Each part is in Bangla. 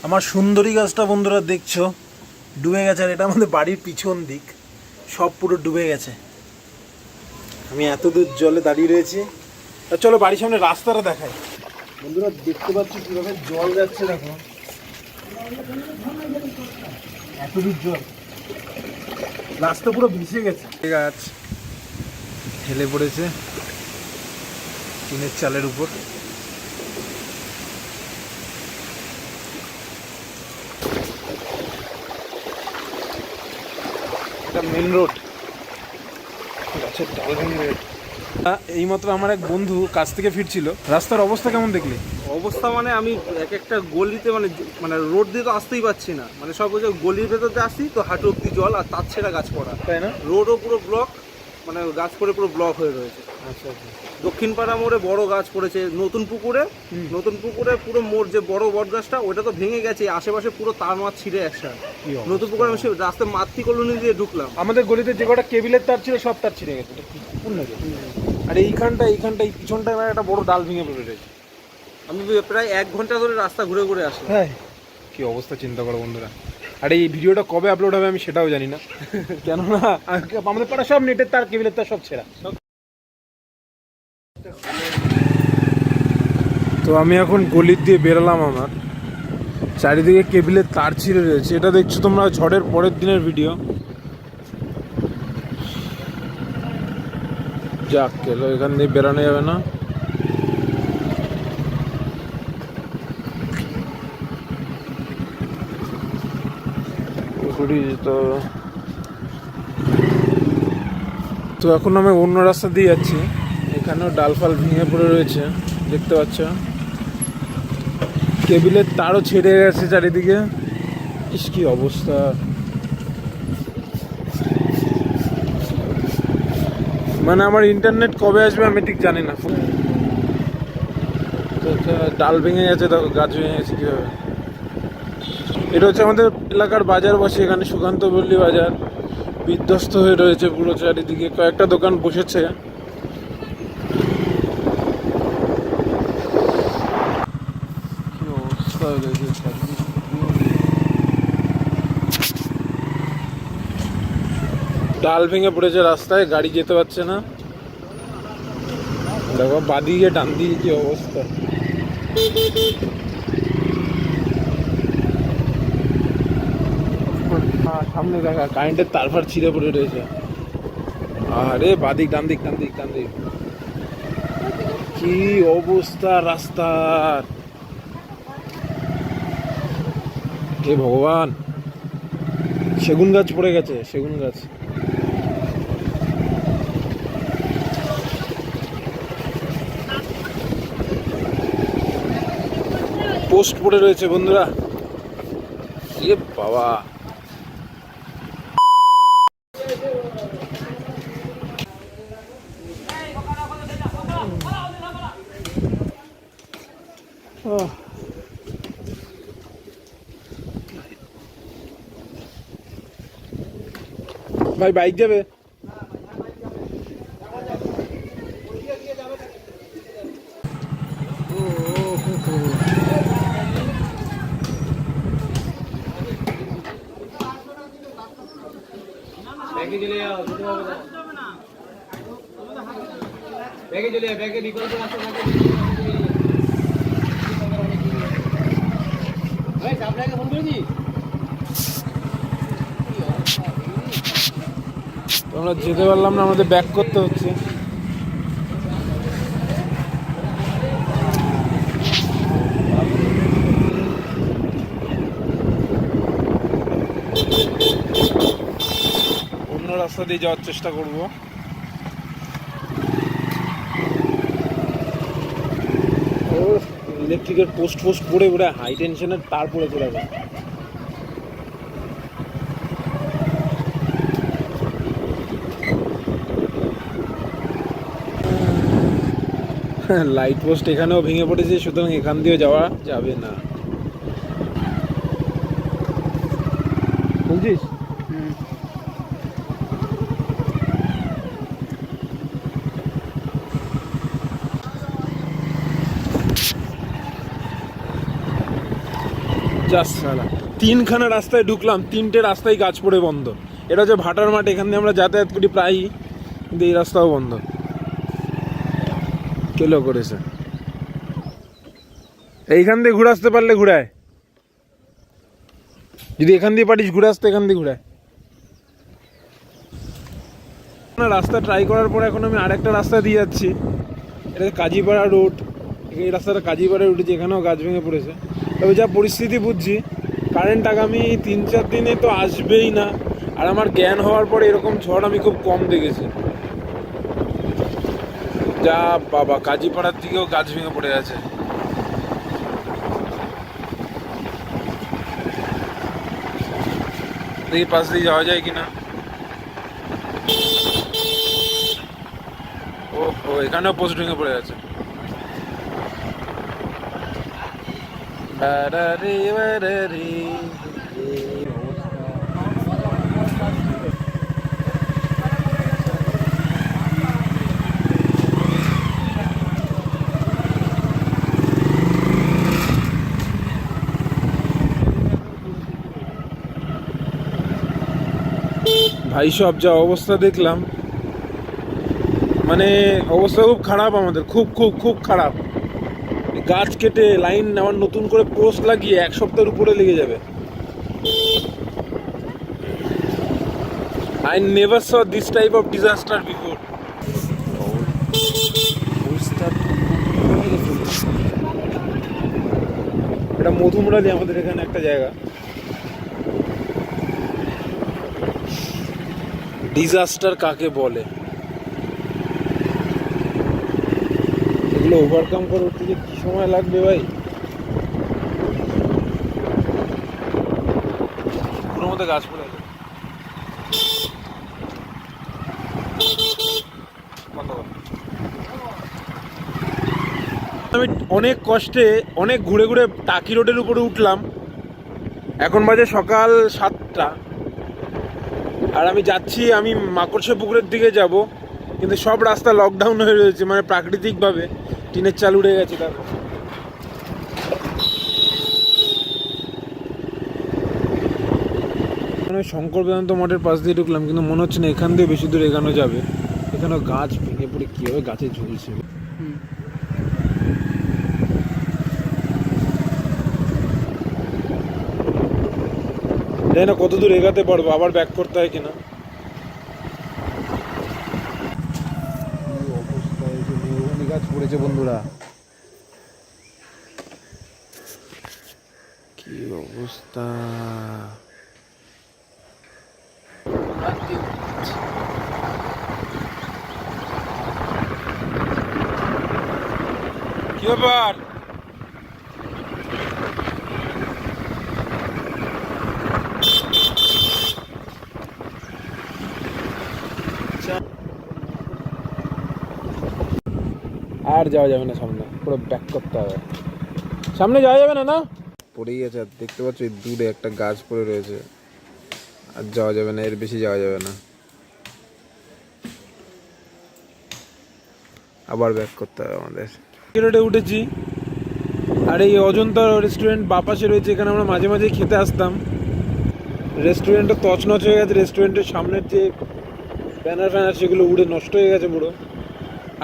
আমার সুন্দরী গাছটা বন্ধুরা দেখছো ডুবে গেছে, আর এটা আমাদের বাড়ির পিছন দিক, সব পুরো ডুবে গেছে। আমি এত দূর জলে দাঁড়িয়ে রয়েছি। আর চলো বাড়ির সামনে রাস্তাটা দেখাই। বন্ধুরা দেখতে পাচ্ছ কিভাবে জল যাচ্ছে, দেখো এত দূর জল, রাস্তা পুরো ভিজে গেছে। গাছ হেলে পড়েছে টিনের চালের উপর। এটা মেন রোড, গাছের ডাল ভেঙে। এইমাত্র আমার এক বন্ধু কাছ থেকে ফিরছিল, রাস্তার অবস্থা কেমন দেখলি? অবস্থা মানে আমি এক একটা গলিতে মানে মানে রোড দিয়ে তো আসতেই পারছি না, মানে সব গলির ভেতর দিয়ে আসি তো হাঁটু অব্দি জল, আর তার ছেড়া গাছ পড়া, তাই না? রোডও পুরো ব্লক, মানে গাছ পড়ে পুরো ব্লক হয়ে রয়েছে। আচ্ছা আচ্ছা। দক্ষিণ পাড়া মোড়ে বড় গাছ পড়েছে, নতুন পুকুরে পুরো মোড় যে বড় বট গাছটা ওটা তো ভেঙে গেছে, আশেপাশে পুরো তার মাছ ছিঁড়ে একসাথে। নতুন পুকুরে আমি রাস্তায় মাতৃ কলোনি দিয়ে ঢুকলাম, আমাদের গলিতে যে কটা কেবিলের তার ছিল সব তার ছিঁড়ে গেছে। আর এইখানটা এই পিছনটায় একটা বড় ডাল ভেঙে পড়ে রয়েছে। আমি প্রায় 1 ঘন্টা ধরে রাস্তা ঘুরে ঘুরে আসলাম। হ্যাঁ, কি অবস্থা চিন্তা করো বন্ধুরা। আর এই ভিডিওটা কবে আপলোড হবে আমি সেটাও জানি না, কেননা আমাদের পাড়া সব নেটের তার কেবিলের তার সব ছেঁড়া। তো আমি এখন গলির দিয়ে বেরোলাম, আমার চারিদিকে কেবিলের তার ছিঁড়ে রয়েছে। এটা দেখছো তোমরা ঝড়ের পরের দিনের ভিডিও। যাক গেলো, এখান দিয়ে বেরানো যাবে না। তো এখন আমি অন্য রাস্তা দিয়ে যাচ্ছি, এখানেও ডাল ফাল ভেঙে পড়ে রয়েছে দেখতে পাচ্ছ। কেবিলের তারও ছেড়ে গেছে চারিদিকে। ইস কি অবস্থা। মানে আমার ইন্টারনেট কবে আসবে আমি ঠিক জানি না। ডাল ভেঙে গেছে, দেখো গাছ ভেঙে গেছে কিভাবে। এটা হচ্ছে আমাদের এলাকার বাজার বসে, এখানে সুকান্ত পল্লী বাজার বিধ্বস্ত হয়ে রয়েছে পুরো চারিদিকে, কয়েকটা দোকান বসেছে। কি অবস্থা হয়েছে, ডাল ভেঙে পড়েছে রাস্তায়, গাড়ি যেতে পারছে না। দেখো বাদিকে ডান দিকে কি অবস্থা। সামনে দেখা কারেন্টের তারফার ছিঁড়ে পড়ে রয়েছে। আরে বাদিক ডান দিক ডান দিক ডান দিক, কি অবস্থা রাস্তার। হে ভগবান, সেগুন গাছ পড়ে গেছে, সেগুন গাছ। পোস্ট পড়ে রয়েছে বন্ধুরা। এ বাবা, ভাই বাইক যাবে? আমরা যেতে পারলাম না, আমাদের ব্যাক করতে হচ্ছে। অন্য রাস্তা দিয়ে যাওয়ার চেষ্টা করব। ইলেকট্রিকের পোস্ট পড়ে উড়ে হাই টেনশনের তার পড়ে চলে যায়। লাইট পোস্ট এখানেও ভেঙে পড়েছে, সুতরাং এখান দিয়ে যাওয়া যাবে না, বুঝছিস? যাস শালা, তিনখানা রাস্তায় ঢুকলাম, তিনটে রাস্তায় গাছ পড়ে বন্ধ। এটা হচ্ছে ভাটার মাঠ, এখান দিয়ে আমরা যাতায়াত করি প্রায়ই, কিন্তু এই রাস্তাও বন্ধ। কেলো করেছে। এইখান দিয়ে ঘুরে আসতে পারলে ঘুরায়, যদি এখান দিয়ে পারিস ঘুরে আসতে, এখান দিয়ে ঘুরায়। রাস্তা ট্রাই করার পর এখন আমি আরেকটা রাস্তা দিয়ে যাচ্ছি, এটা কাজীপাড়া রোড। এই রাস্তাটা কাজীপাড়ায় উঠেছে, এখানেও গাছ ভেঙে পড়েছে। তবে যা পরিস্থিতি বুঝছি, কারেন্ট আগামী 3-4 দিনে তো আসবেই না। আর আমার জ্ঞান হওয়ার পরে এরকম ঝড় আমি খুব কম দেখেছি। যা বাবা, কাজীপাড়ার দিকেও গাছ ভেঙে পড়ে আছে। দেখি পাশ দিয়ে যাওয়া যায় কিনা। ও এখানেও পোস্ট ভেঙে পড়ে আছে। ভাই সব যা অবস্থা দেখলাম, মানে অবস্থা খুব খারাপ আমাদের, খুব খুব খুব খারাপ। গাছ কেটে লাইন আবার নতুন করে পোস্ট লাগিয়ে 1 সপ্তাহের উপরে লেগে যাবে। I never saw this type of disaster before. এটা মধুমরালি আমাদের এখানে একটা জায়গা। ডিজাস্টার কাকে বলে, এগুলো ওভারকাম করে উঠতে যে কি সময় লাগবে ভাই। পুরো মধ্যে গাছ পড়ে আছে। আমি অনেক কষ্টে অনেক ঘুরে ঘুরে টাকি রোডের উপরে উঠলাম। এখন বাজে সকাল 7টা, আর আমি যাচ্ছি, আমি মাকড়সা পুকুরের দিকে যাব, কিন্তু সব রাস্তা লকডাউন হয়ে রয়েছে, মানে প্রাকৃতিকভাবে টিনের চাল উড়ে গেছে। তারপর শঙ্কর বেদান্ত মঠের পাশ দিয়ে ঢুকলাম, কিন্তু মনে হচ্ছে না এখান দিয়ে বেশি দূর এগানো যাবে। এখানেও গাছ ভেঙে পড়ে কীভাবে গাছে ঝুলছে। জানি না কত দূর এগাতে পারবো, আবার ব্যাক করতে হয় কিনা। অবস্থা গাছ পড়েছে বন্ধুরা, কি অবস্থা। কি ব্যাপার? আর যাওয়া যাবে না সামনে, পুরো ব্যাক করতে হবে। সামনে যাওয়া যাবে না, না পড়েই গেছে। আর দেখতে পাচ্ছ দূরে একটা গাছ পড়ে রয়েছে, আর যাওয়া যাবে না, এর বেশি যাওয়া যাবে না, আবার ব্যাক করতে হবে আমাদের। রোডে উঠেছি, আর এই অজন্তা রেস্টুরেন্ট বাপাশে রয়েছে, এখানে আমরা মাঝে মাঝে খেতে আসতাম। রেস্টুরেন্টটা তছনছ হয়ে গেছে, রেস্টুরেন্টের সামনের যে ব্যানার ফ্যানার সেগুলো উড়ে নষ্ট হয়ে গেছে পুরো,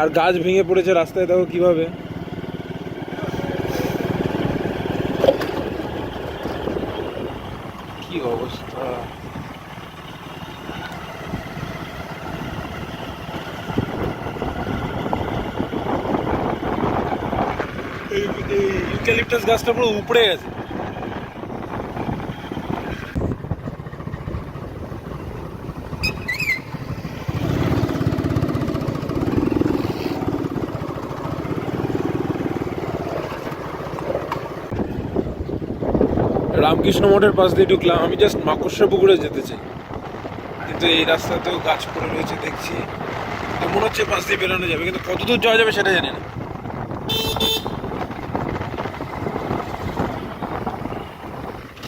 আর গাছ ভেঙে পড়েছে রাস্তায়, দেখো কিভাবে। কি অবস্থা। এই ইউক্যালিপটাস গাছটা পুরো উপড়ে গেছে। রামকৃষ্ণ মঠের পাশ দিয়ে ঢুকলাম, আমি জাস্ট মাকড়সা পুকুরে যেতে চাই, কিন্তু এই রাস্তাতেও গাছ পড়ে রয়েছে দেখছি। মনে হচ্ছে পাশ দিয়ে বেরোনো যাবে, কিন্তু কত দূর যাওয়া যাবে সেটা জানি না।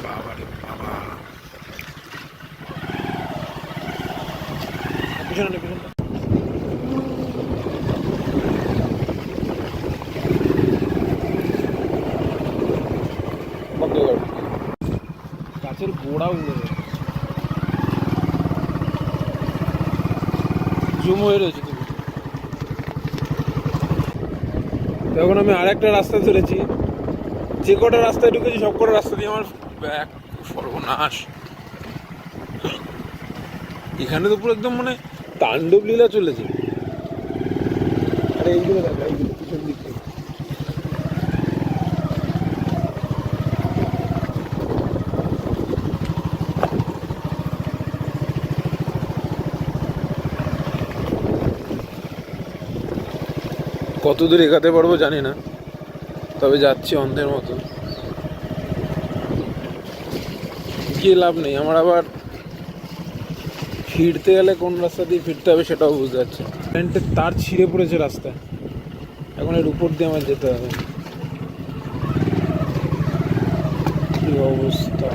বাবারে বাবা, পিছনে পিছনে বন্ধ কর। ওরা উড়ে যাবে, জুম হয়ে রয়েছে তুমি। তখন আমি আরেকটা রাস্তা ধরেছি, যে কটা রাস্তায় ঢুকেছি সব কটা রাস্তা দিয়ে আমার ব্যাগ সর্বনাশ। এখানে তো পুরো একদম মানে তাণ্ডব লীলা চলেছে। আরে এইগুলো দেখা, এইগুলো পিছন দিক থেকে কত দূর এগাতে পারবো জানি না, তবে যাচ্ছি অন্ধের মতো। গিয়ে লাভ নেই, আমার আবার ফিরতে গেলে কোন রাস্তা দিয়ে ফিরতে হবে সেটাও বুঝতে পারছি। কারেন্টের তার ছিঁড়ে পড়েছে রাস্তায়, এখন এর উপর দিয়ে আমার যেতে হবে। কি অবস্থা!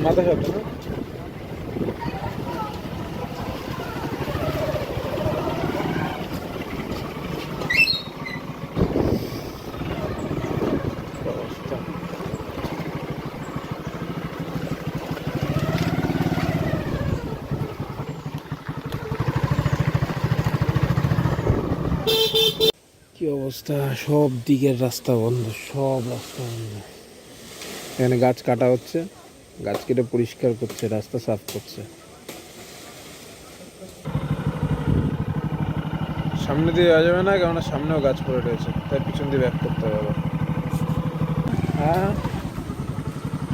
মাথা সাথে না কি অবস্থা, সব দিকের রাস্তা বন্ধ, সব রাস্তা বন্ধ। এখানে গাছ কাটা হচ্ছে, গাছ কেটে পরিষ্কার করছে, রাস্তা সাফ করছে। সামনে দিয়ে যাওয়া যাবে না, কেননা সামনেও গাছ পড়ে রয়েছে, তাই পিছন দিয়ে ব্যাক করতে হবে আবার। হ্যাঁ,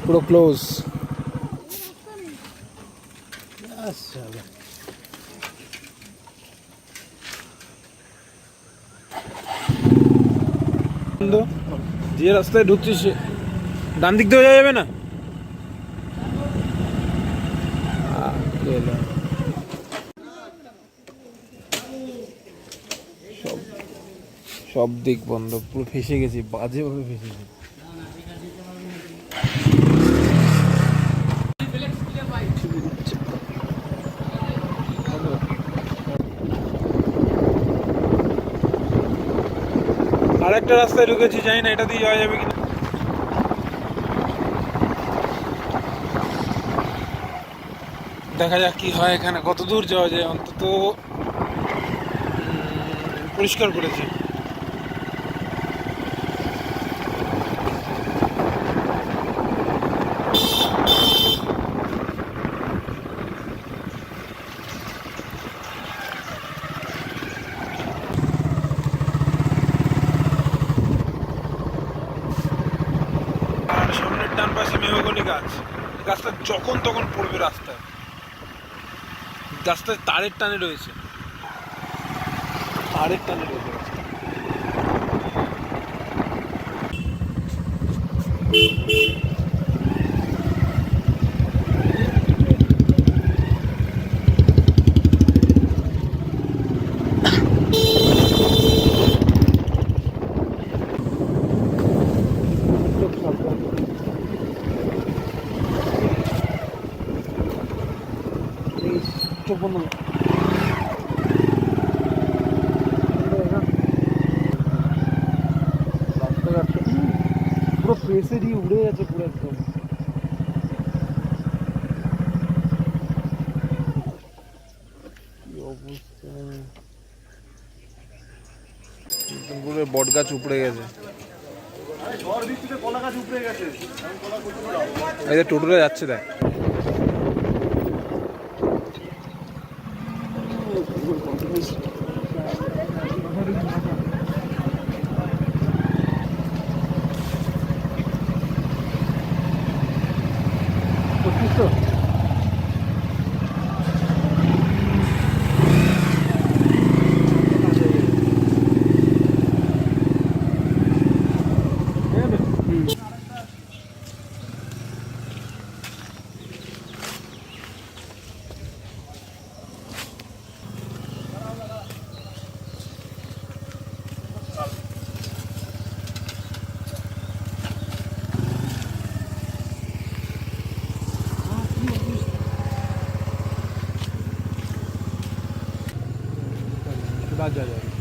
পুরো ক্লোজ। যে রাস্তায় ঢুকছিস ডান দিক দিয়ে যাওয়া যাবে না? সব সব দিক বন্ধ, পুরো ফেসে গেছি, বাজেভাবে ফেসে গেছি। আরেকটা রাস্তায় ঢুকেছি, জানি না এটা দিয়ে যাওয়া যাবে কিনা। দেখা যাক কি হয়, এখানে কত দূর যাওয়া যায়। অন্তত পরিষ্কার করেছে। আর সামনের ডান পাশে মেহগনি গাছ, গাছটা যখন তখন পড়বে রাস্তায়। রাস্তায় তারের টানে রয়েছে, তারের টানে রয়েছে রাস্তা। পুরো ফেসে দিয়ে উড়ে গেছে পুরো একদম। কি অবস্থা, পুরো বট গাছ উপড়ে গেছে। এই যে টোটোটা যাচ্ছে দেখ। বাজার